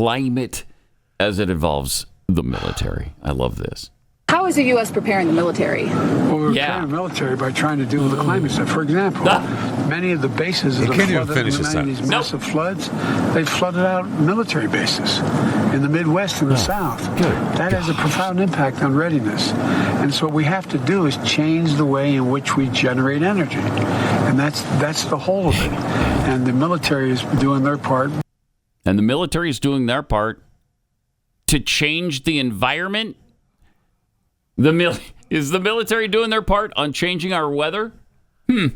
climate as it involves the military. I love this. How is the U.S. preparing the military? Well, we're preparing the military by trying to deal with the climate stuff. For example, many of the bases that have flooded in many of these massive floods, they've flooded out military bases in the Midwest and the South. That has a profound impact on readiness. And so what we have to do is change the way in which we generate energy. And that's the whole of it. And the military is doing their part. And the military is doing their part to change the environment. Is the military doing their part on changing our weather? All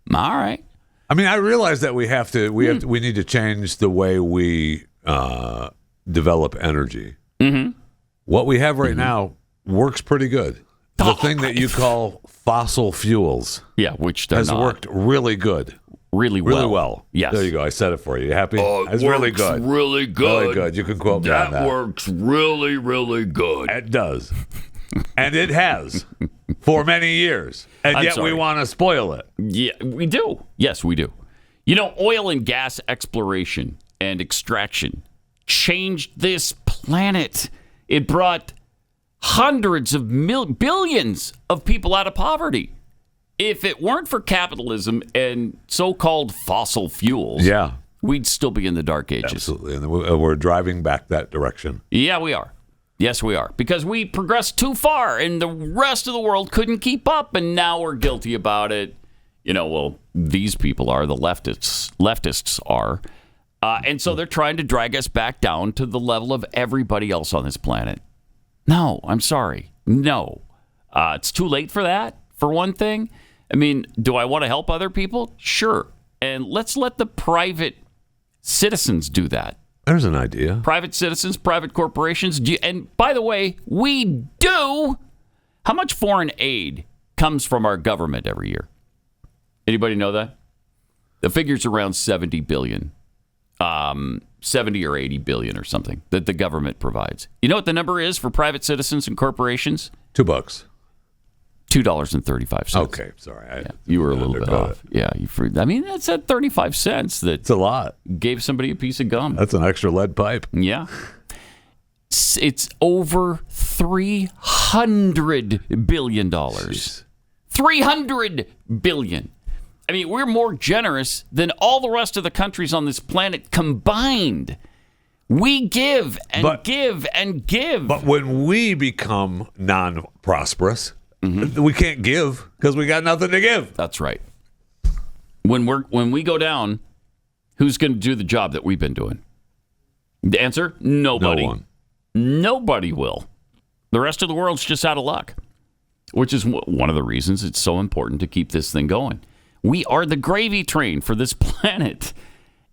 right. I mean, I realize that we need to change the way we develop energy. Mm-hmm. What we have right now works pretty good. The thing that you call fossil fuels, which has worked really good. Really well. Yes. There you go. I said it for you. You happy? It's really good. Really good. Really good. You can quote me on that. That works really, really good. It does. And it has for many years. And yet we want to spoil it. Yeah, we do. Yes, we do. You know, oil and gas exploration and extraction changed this planet. It brought hundreds of billions of people out of poverty. If it weren't for capitalism and so-called fossil fuels, we'd still be in the dark ages. Absolutely. And we're driving back that direction. Yeah, we are. Yes, we are. Because we progressed too far and the rest of the world couldn't keep up, and now we're guilty about it. You know, well, these people are, the leftists are. And so they're trying to drag us back down to the level of everybody else on this planet. No, I'm sorry. No. It's too late for that, for one thing. I mean, do I want to help other people? Sure. And let's let the private citizens do that. There's an idea. Private citizens, private corporations. And by the way, we do. How much foreign aid comes from our government every year? Anybody know that? The figure's around 70 billion. 70 or 80 billion or something that the government provides. You know what the number is for private citizens and corporations? $2. $2.35. Okay, sorry. You were a little bit off. Yeah, I mean, that's at 35 cents. That's a lot. Gave somebody a piece of gum. That's an extra lead pipe. Yeah. It's over $300 billion. Jeez. $300 billion. I mean, we're more generous than all the rest of the countries on this planet combined. We give and give and give. But when we become non-prosperous, we can't give because we got nothing to give. That's right. When we go down, who's going to do the job that we've been doing? The answer: nobody. No one. Nobody will. The rest of the world's just out of luck, which is one of the reasons it's so important to keep this thing going. We are the gravy train for this planet,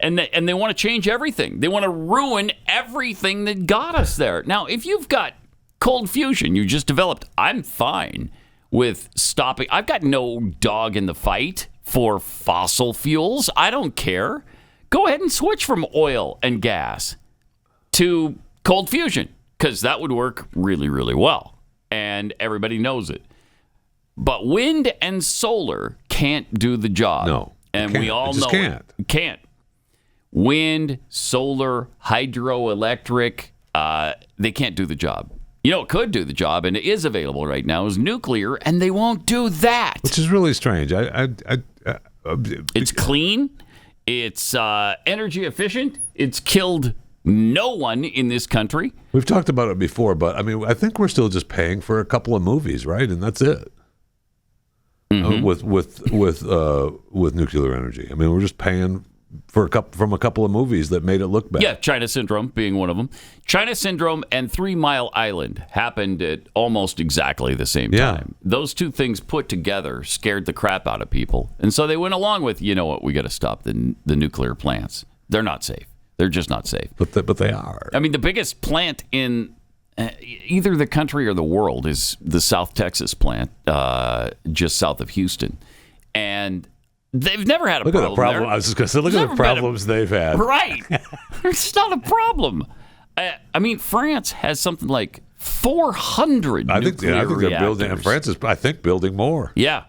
and they want to change everything. They want to ruin everything that got us there. Now, if you've got cold fusion you just developed, I'm fine with stopping. I've got no dog in the fight for fossil fuels. I don't care. Go ahead and switch from oil and gas to cold fusion, because that would work really, really well, and everybody knows it. But wind and solar can't do the job. No, and we all know it. Can't. Wind, solar, hydroelectric, they can't do the job. You know, it could do the job, and it is available right now, is nuclear, and they won't do that. Which is really strange. It's clean. It's energy efficient. It's killed no one in this country. We've talked about it before, but I mean, I think we're still just paying for a couple of movies, right? And that's it. With nuclear energy. I mean, we're just paying from a couple of movies that made it look bad. Yeah, China Syndrome being one of them. China Syndrome and 3 Mile Island happened at almost exactly the same time. Those two things put together scared the crap out of people. And so they went along with, you know what, we got to stop the nuclear plants. They're not safe. They're just not safe. But they are. I mean, the biggest plant in either the country or the world is the South Texas plant, just south of Houston. And they've never had a problem there. I was just going to say, look at the problems they've had. Right. It's not a problem. I mean, France has something like 400 nuclear reactors. They're building, and France is, I think, building more. Yeah.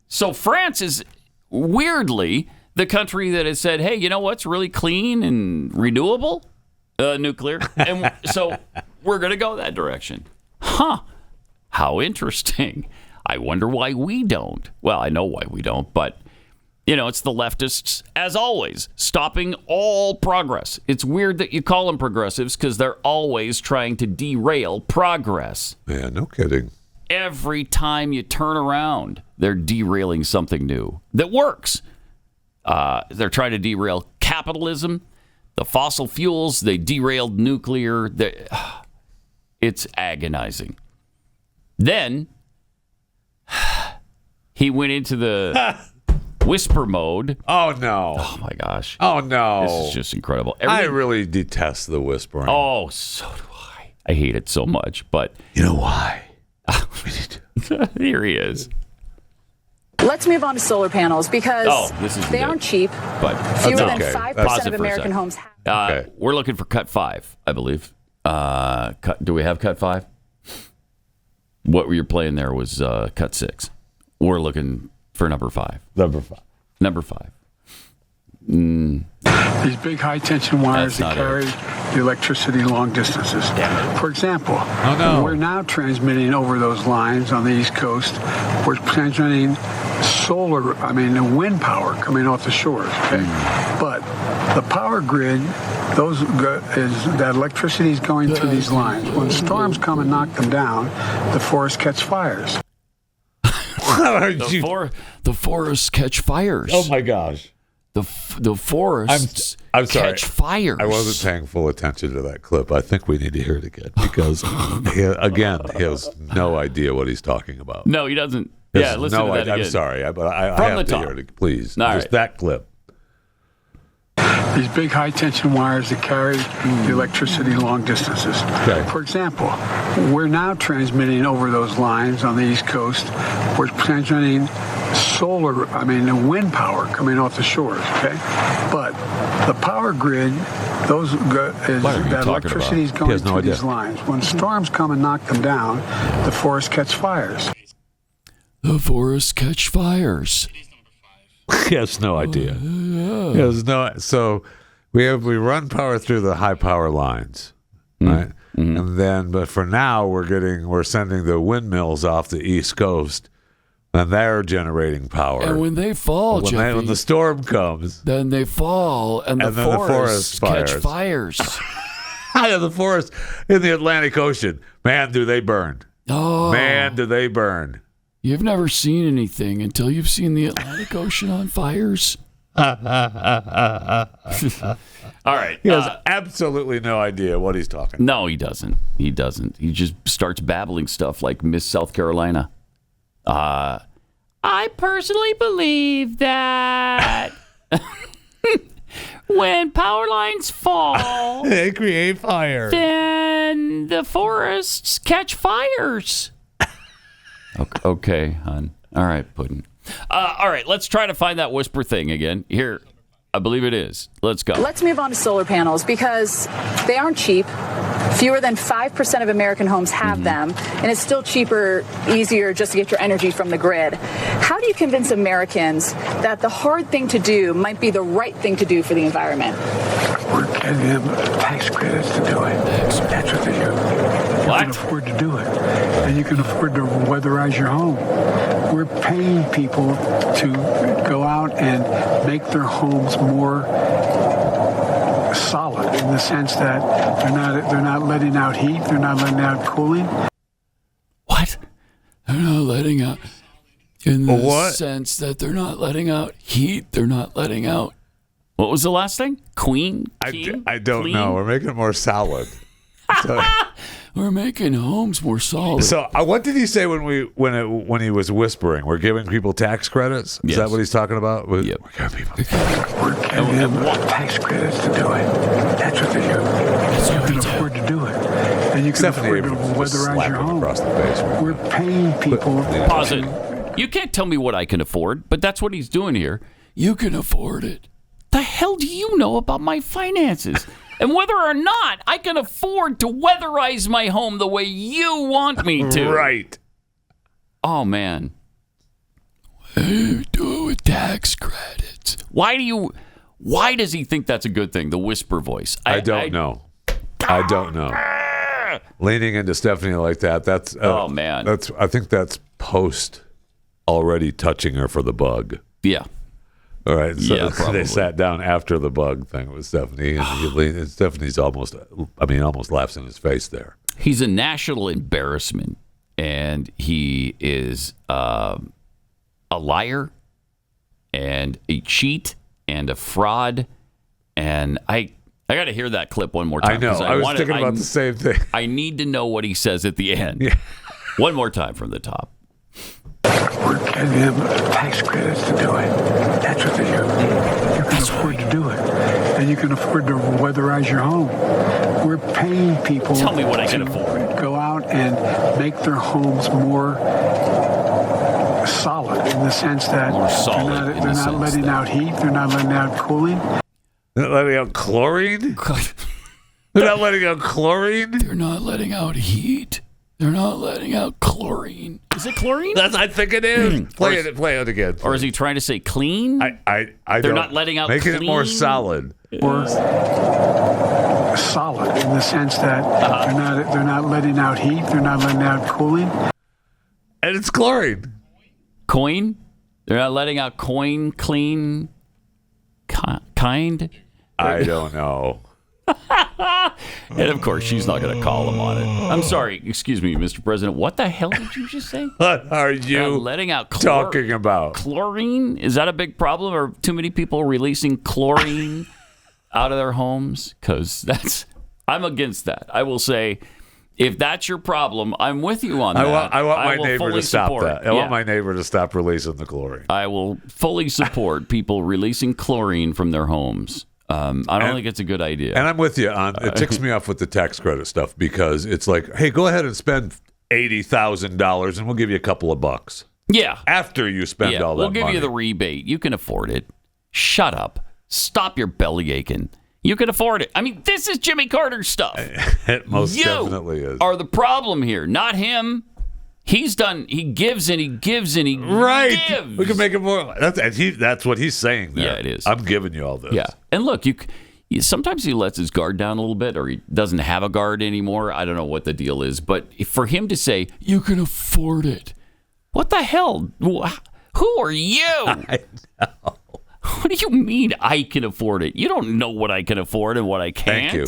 So France is weirdly the country that has said, hey, you know what's really clean and renewable? nuclear. And so we're going to go that direction. Huh. How interesting. I wonder why we don't. Well, I know why we don't, but, it's the leftists, as always, stopping all progress. It's weird that you call them progressives because they're always trying to derail progress. Yeah, no kidding. Every time you turn around, they're derailing something new that works. They're trying to derail capitalism, the fossil fuels. They derailed nuclear. It's agonizing. Then he went into the whisper mode. Oh, no. Oh, my gosh. Oh, no. This is just incredible. I really detest the whispering. Oh, so do I. I hate it so much, but... You know why? Here he is. Let's move on to solar panels because they aren't cheap. But fewer than 5% of American homes have. We're looking for cut 5, I believe. Do we have cut 5? What you were playing there was cut 6. We're looking for number 5. Number 5. These big high-tension wires that carry the electricity long distances. For example, we're now transmitting over those lines on the East Coast. We're transmitting wind power coming off the shores. Okay, but the power grid, that electricity is going through these lines. When storms come and knock them down, the forests catch fires. The forests catch fires. Oh my gosh. The forests I'm sorry. catch fires. I wasn't paying full attention to that clip. I think we need to hear it again because, he has no idea what he's talking about. No, he doesn't. Yeah, listen to that again. I'm sorry, but I have to hear it, please. That clip. These big high-tension wires that carry the electricity long distances. Okay. For example, we're now transmitting over those lines on the East Coast. We're transmitting wind power coming off the shores. Okay, but the power grid, that electricity is going through these lines. When storms come and knock them down, the forests catch fires. The forests catch fires. He has no idea. He has no. So we run power through the high power lines, right? Mm-hmm. And then, but for now, we're sending the windmills off the East Coast, and they're generating power. And when they fall, when the storm comes, then they fall, and the forests catch fires. The forests in the Atlantic Ocean, man, do they burn? Oh, man, do they burn? You've never seen anything until you've seen the Atlantic Ocean on fires. All right. He has absolutely no idea what he's talking about. No, he doesn't. He just starts babbling stuff like Miss South Carolina. I personally believe that when power lines fall, they create fire. Then the forests catch fires. Okay, hon. All right, Puddin'. All right, let's try to find that whisper thing again. Here, I believe it is. Let's go. Let's move on to solar panels because they aren't cheap. Fewer than 5% of American homes have them, and it's still easier just to get your energy from the grid. How do you convince Americans that the hard thing to do might be the right thing to do for the environment? We're getting them tax credits to do it. That's what they do. You can afford to do it, and you can afford to weatherize your home. We're paying people to go out and make their homes more solid in the sense that they're not letting out heat, they're not letting out cooling. What? They're not letting out in the sense that they're not letting out heat, they're not letting out. What was the last thing? I don't know. We're making it more solid. We're making homes more solid. So, what did he say when he was whispering? We're giving people tax credits. Is that what he's talking about? Yep. We're giving them tax credits to do it. That's what they do. You can afford to do it, and you can afford to weatherize your home. Across the face. We're paying people. Pause it. You can't tell me what I can afford, but that's what he's doing here. You can afford it. The hell do you know about my finances? And whether or not I can afford to weatherize my home the way you want me to. Right. Oh, man. Do it with tax credits. Why does he think that's a good thing, the whisper voice? I don't know. I don't know. Leaning into Stephanie like that, that's oh man. I think that's post already touching her for the bug. Yeah. All right. So Yeah, probably. they sat down after the bug thing with Stephanie, and Stephanie's almost laughs in his face there. He's a national embarrassment, and he is a liar and a cheat and a fraud. And I got to hear that clip one more time. I know. I was thinking about the same thing. I need to know what he says at the end. Yeah. One more time from the top. We're getting them tax credits to do it. That's what they do. You can afford to do it. And you can afford to weatherize your home. We're paying people Tell me what I can afford. Go out and make their homes more solid in the sense that they're not letting out heat, they're not letting out cooling. They're not letting out chlorine? They're not letting out chlorine? They're not letting out heat. They're not letting out chlorine. Is it chlorine? I think it is. Play it again. Please. Or is he trying to say clean? They're not letting out making clean? it more solid. Or solid in the sense that they're not letting out heat, they're not letting out cooling. And it's chlorine. Coin? They're not letting out coin, clean, kind? I don't know. And of course, she's not going to call him on it. I'm sorry. Excuse me, Mr. President. What the hell did you just say? What are you letting out talking about? Chlorine? Is that a big problem? Are too many people releasing chlorine out of their homes? Because I'm against that. I will say, if that's your problem, I'm with you on that. I want my neighbor to stop that. I want my my neighbor to stop releasing the chlorine. I will fully support people releasing chlorine from their homes. I don't think it's a good idea. And I'm with you on it. Ticks me off with the tax credit stuff because it's like, hey, go ahead and spend $80,000 and we'll give you a couple of bucks. Yeah. After you spend all that we'll money. give you the rebate. You can afford it. Shut up. Stop your belly aching. You can afford it. I mean, this is Jimmy Carter's stuff. It most definitely is. Are the problem here, not him. He gives and he gives and he gives. We can make it more. That's what he's saying there. Yeah, it is. I'm giving you all this. Yeah. And look, sometimes he lets his guard down a little bit or he doesn't have a guard anymore. I don't know what the deal is. But for him to say, you can afford it. What the hell? Who are you? I know. What do you mean I can afford it? You don't know what I can afford and what I can't. Thank you.